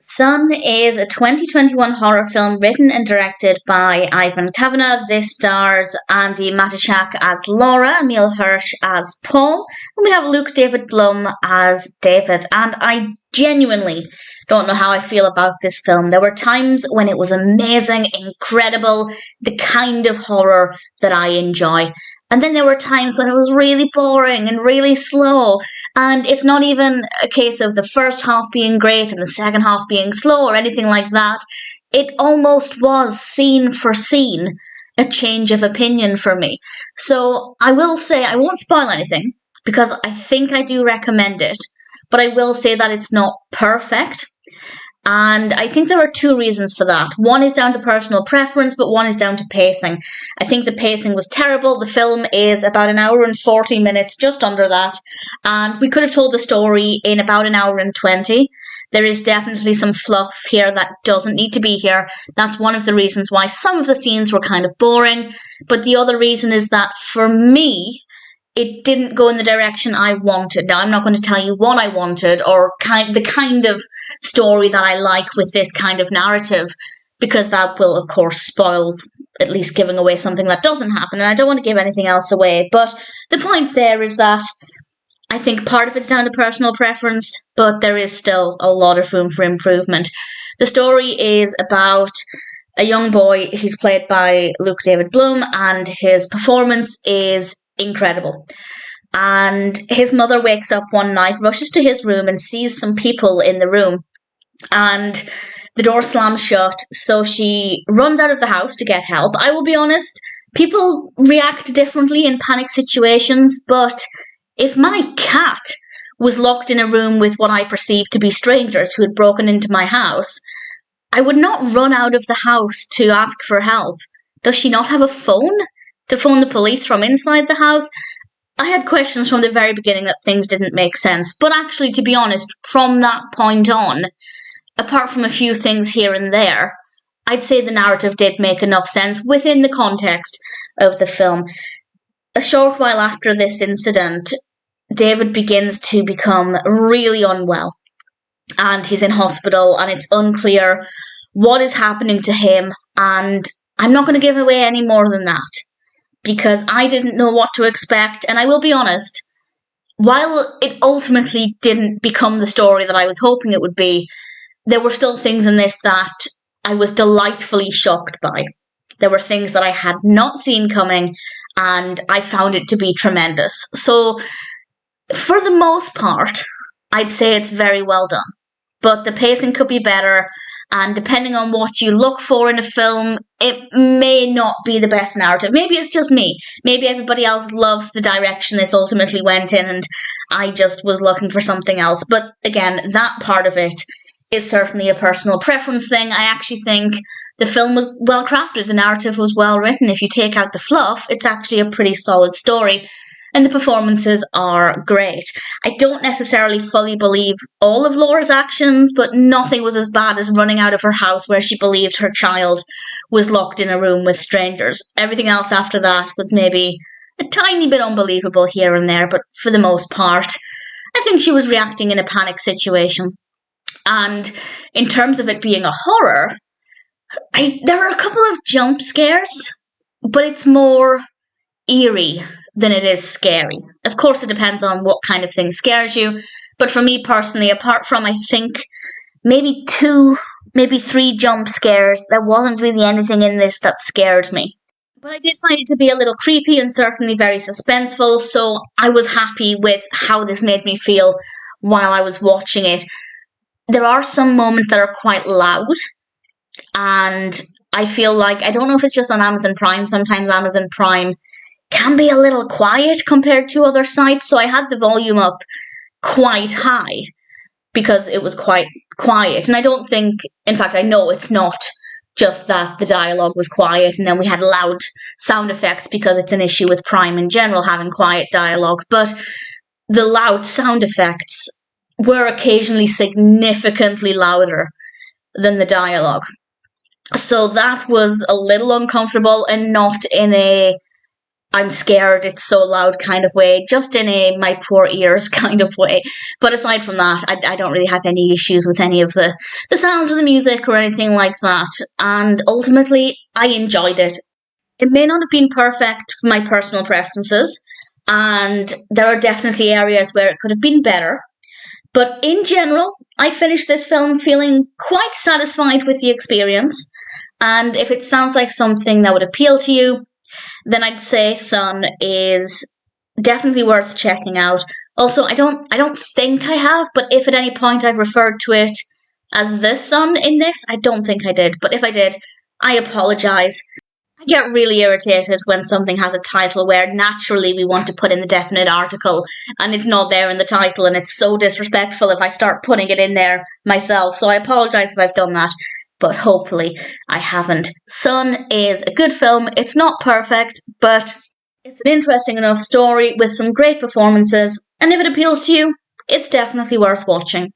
Sun is a 2021 horror film written and directed by Ivan Kavanagh. This stars Andi Matichak as Laura, Emile Hirsch as Paul, and we have Luke David Blumm as David. And I genuinely don't know how I feel about this film. There were times when it was amazing, incredible, the kind of horror that I enjoy. And then there were times when it was really boring and really slow. And it's not even a case of the first half being great and the second half being slow or anything like that. It almost was, scene for scene, a change of opinion for me. So I will say, I won't spoil anything because I think I do recommend it. But I will say that it's not perfect. And I think there are two reasons for that. One is down to personal preference, but one is down to pacing. I think the pacing was terrible. The film is about an hour and 40 minutes, just under that. And we could have told the story in about an hour and 20. There is definitely some fluff here that doesn't need to be here. That's one of the reasons why some of the scenes were kind of boring. But the other reason is that for me, it didn't go in the direction I wanted. Now, I'm not going to tell you what I wanted or the kind of story that I like with this kind of narrative, because that will, of course, spoil at least giving away something that doesn't happen, and I don't want to give anything else away. But the point there is that I think part of it's down to personal preference, but there is still a lot of room for improvement. The story is about a young boy. He's played by Luke David Blumm, and his performance is incredible. And his mother wakes up one night, rushes to his room and sees some people in the room, and the door slams shut, so she runs out of the house to get help. I will be honest, people react differently in panic situations, but if my cat was locked in a room with what I perceived to be strangers who had broken into my house, I would not run out of the house to ask for help. Does she not have a phone to phone the police from inside the house? I had questions from the very beginning that things didn't make sense. But actually, to be honest, from that point on, apart from a few things here and there, I'd say the narrative did make enough sense within the context of the film. A short while after this incident, David begins to become really unwell. And he's in hospital, and it's unclear what is happening to him. And I'm not going to give away any more than that, because I didn't know what to expect. And I will be honest, while it ultimately didn't become the story that I was hoping it would be, there were still things in this that I was delightfully shocked by. There were things that I had not seen coming, and I found it to be tremendous. So, for the most part, I'd say it's very well done. But the pacing could be better, and depending on what you look for in a film, it may not be the best narrative. Maybe it's just me. Maybe everybody else loves the direction this ultimately went in, and I just was looking for something else. But again, that part of it is certainly a personal preference thing. I actually think the film was well crafted. The narrative was well written. If you take out the fluff, it's actually a pretty solid story. And the performances are great. I don't necessarily fully believe all of Laura's actions, but nothing was as bad as running out of her house where she believed her child was locked in a room with strangers. Everything else after that was maybe a tiny bit unbelievable here and there, but for the most part, I think she was reacting in a panic situation. And in terms of it being a horror, there are a couple of jump scares, but it's more eerie than it is scary. Of course, it depends on what kind of thing scares you. But for me personally, apart from, I think, maybe 2, maybe 3 jump scares, there wasn't really anything in this that scared me. But I did find it to be a little creepy and certainly very suspenseful, so I was happy with how this made me feel while I was watching it. There are some moments that are quite loud, and I feel like, I don't know if it's just on Amazon Prime, sometimes Amazon Prime can be a little quiet compared to other sites, so I had the volume up quite high because it was quite quiet. And I don't think, in fact, I know it's not just that the dialogue was quiet and then we had loud sound effects, because it's an issue with Prime in general having quiet dialogue, but the loud sound effects were occasionally significantly louder than the dialogue. So that was a little uncomfortable, and not in a I'm scared, it's so loud kind of way, just in a my poor ears kind of way. But aside from that, I don't really have any issues with any of the sounds of the music or anything like that. And ultimately, I enjoyed it. It may not have been perfect for my personal preferences, and there are definitely areas where it could have been better. But in general, I finished this film feeling quite satisfied with the experience. And if it sounds like something that would appeal to you, then I'd say Sun is definitely worth checking out. Also, I don't think I have, but if at any point I've referred to it as the Sun in this, I don't think I did. But if I did, I apologize. I get really irritated when something has a title where naturally we want to put in the definite article and it's not there in the title, and it's so disrespectful if I start putting it in there myself. So I apologise if I've done that, but hopefully I haven't. Sun is a good film. It's not perfect, but it's an interesting enough story with some great performances, and if it appeals to you, it's definitely worth watching.